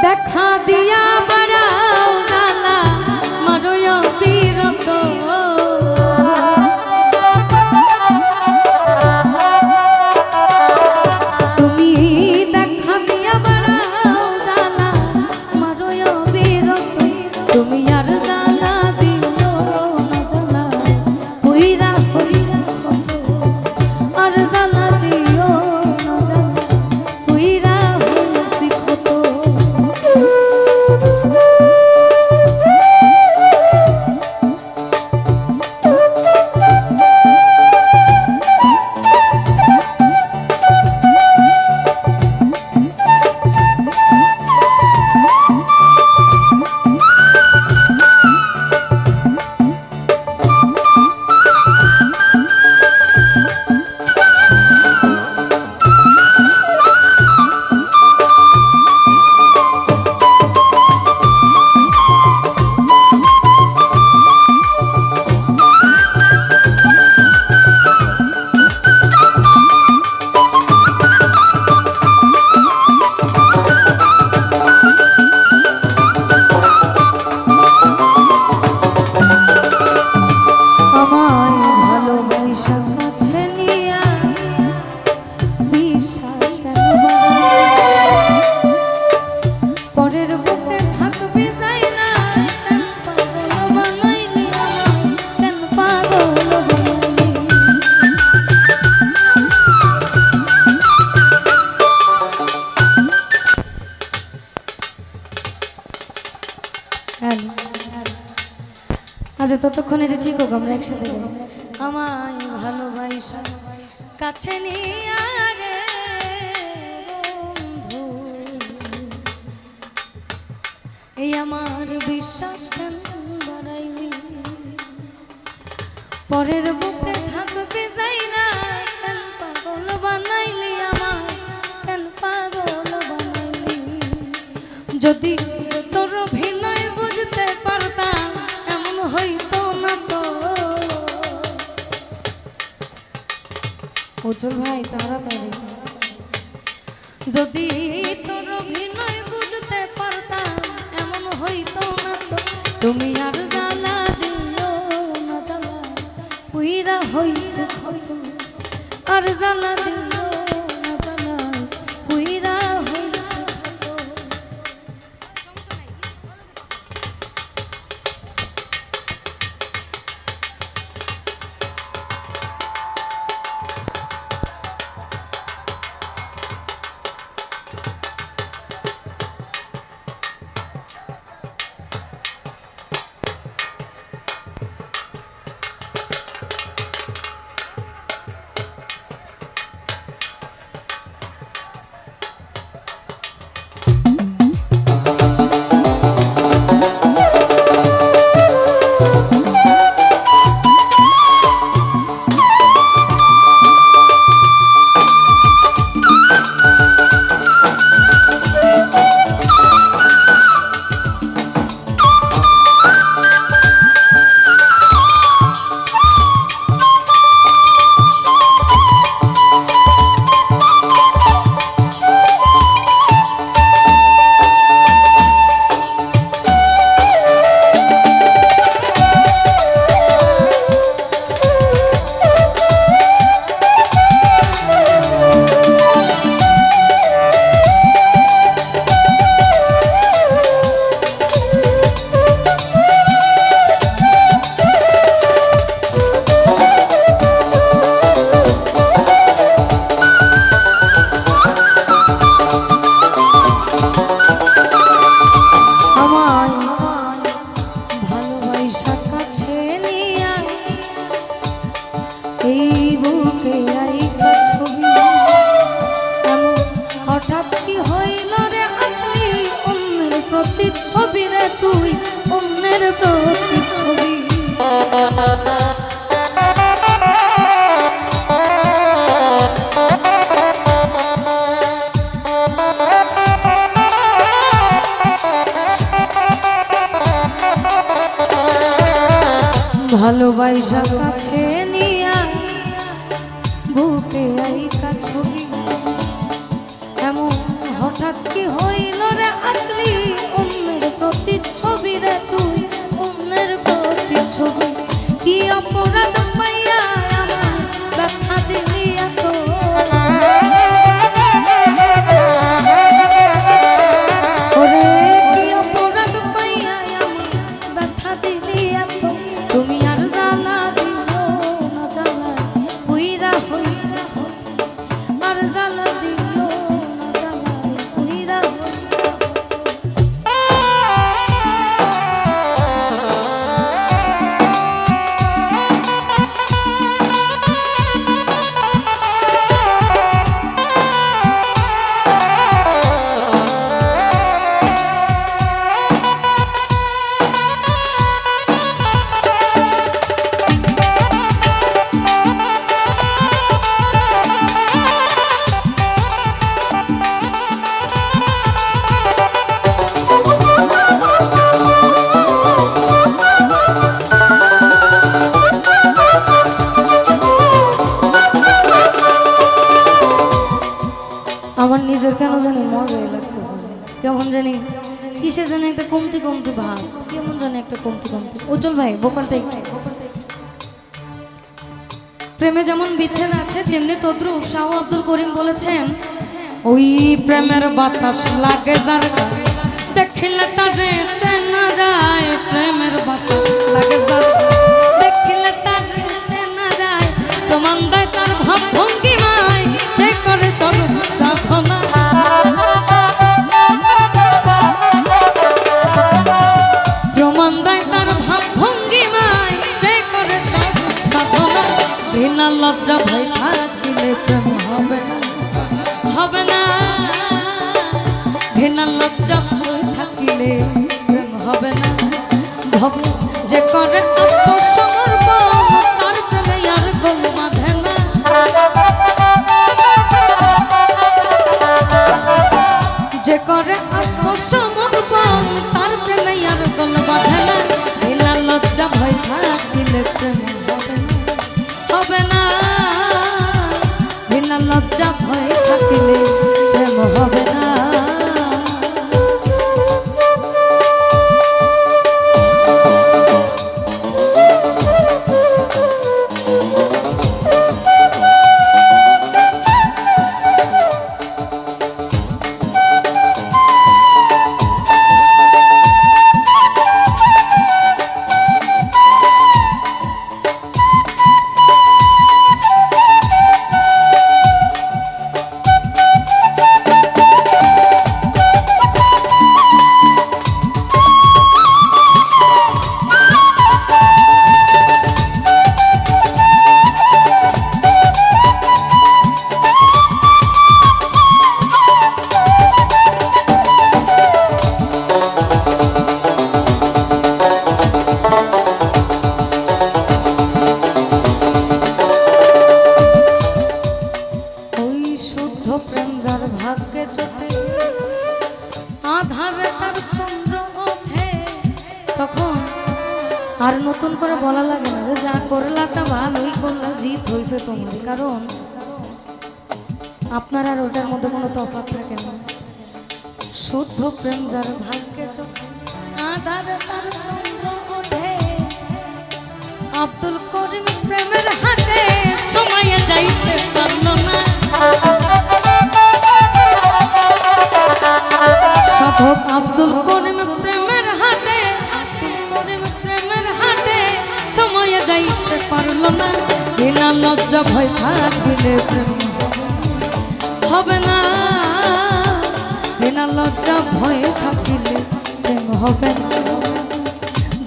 দেখা দিয়া বাড়াও জ্বালা মারয় বিরত তুমি দেখা দিয়া বাড়াও জ্বালা মারয় বিরত তুমি আর জ্বালা দিও না জ্বালা কইরা হইছে কত আর জ্বালা দিও না জ্বালা কইরা হইছে কত আজ ততক্ষণ এটা ঠিক হোক আমরা একসাথে আমায় ভালোবাসা কাছে নিয়ে রে বন্ধু এই আমার বিশ্বাস কেন বাড়াইলি পরের বুকে থাকবে যাই না কেন পাগল বানাইলি আমায় কেন পাগল বানাইলি যদি তোর অভিনয় বুঝতে পারতাম এমন হইতো না তো উজ্জ্বল ভাই তাড়াতাড়ি যদি তোর অভিনয় বুঝতে পারতাম এমন হইতো না তো তুমি আর জ্বালা দিও না জ্বালা পুইরা হইছে কত আর জ্বালা দিও না জ্বালা পুইরা হইছে কত ভালোবাসা কাছে নিয়া বুকে আইকা ছবি এমন হঠাৎ কি হইল রে আকলি কেমন জানি কিসের জানি একটা কমতি কমতি ভাব, কেমন জানি একটা কমতি কমতি। উজ্জ্বল ভাই ভোকালটা একটু। প্রেমে যেমন বিচ্ছেদ আছে তেমনি তদ্রুপ শাহ আব্দুল করিম বলেছেন, ওই প্রেমের বাতাস লাগে যার গায়ে, দেখিলে তারে চেনা যায়। প্রেমের বাতাস লাগে যার গায়ে, দেখিলে তারে চেনা যায়। প্রমাণ দেয় তার ভাব ভঙ্গিমায়, সে করে স্বরূপ সাধনা। প্রমাণ দেয় তার ভাব ভঙ্গিমায়, সে করে স্বরূপ সাধনা। ঘৃণা লজ্জা ভয় থাকিলে প্রেম হবে না, হবে না। ঘৃণা লজ্জা ভয় থাকিলে প্রেম হবে না। ভক্ত যে করে আত্মসমর্পণ, তার প্রেমে আর গোল বাঁধে না। যে করে আত্মসমর্পণ, তার প্রেমে আর গোল বাঁধে না। ঘৃণা লজ্জা ভয় থাকিলে প্রেম হবে না, হবে না। ঘৃণা লজ্জা ভয় থাকিলে প্রেম হবে না। প্রেম যার ভাগ্যে চোখে, আধারে তার চন্দ্র ওঠে, তখন আর নতুন করে বলা লাগে না যে যা করলা তা ভালোই করলা, জিত হয়েছে তোমার। কারণ আপনার আর ওটার মধ্যে কোনো তফাৎ থাকে না। শুদ্ধ প্রেম যার ভাগ্যে চোখে, আধারে তার চন্দ্র ওঠে। আব্দুল করিম প্রেমের হাতে সময়ে যাইতে পারল না। সাধক আব্দুল করিম প্রেমের হাতে, আব্দুল করিম প্রেমের হাতে সময়ে যাইতে পারল না। বিনা লজ্জা ভয় থাকিলে প্রেম হবে না। বিনা লজ্জা ভয় থাকিলে প্রেম হবে না।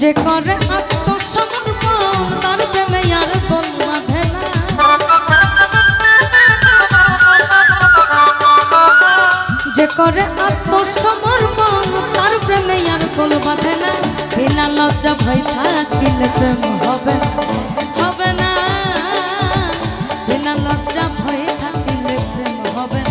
যে করে আত্মসমর্পণ, তার প্রেমে আর গোল বাঁধে না। যে করে আত্মসমর্পণ, তার প্রেমে আর গোল বাঁধে না। বিনা লজ্জা ভয় থাকিলে প্রেম হবে না, হবে না। বিনা লজ্জা ভয় থাকিলে প্রেম হবে না।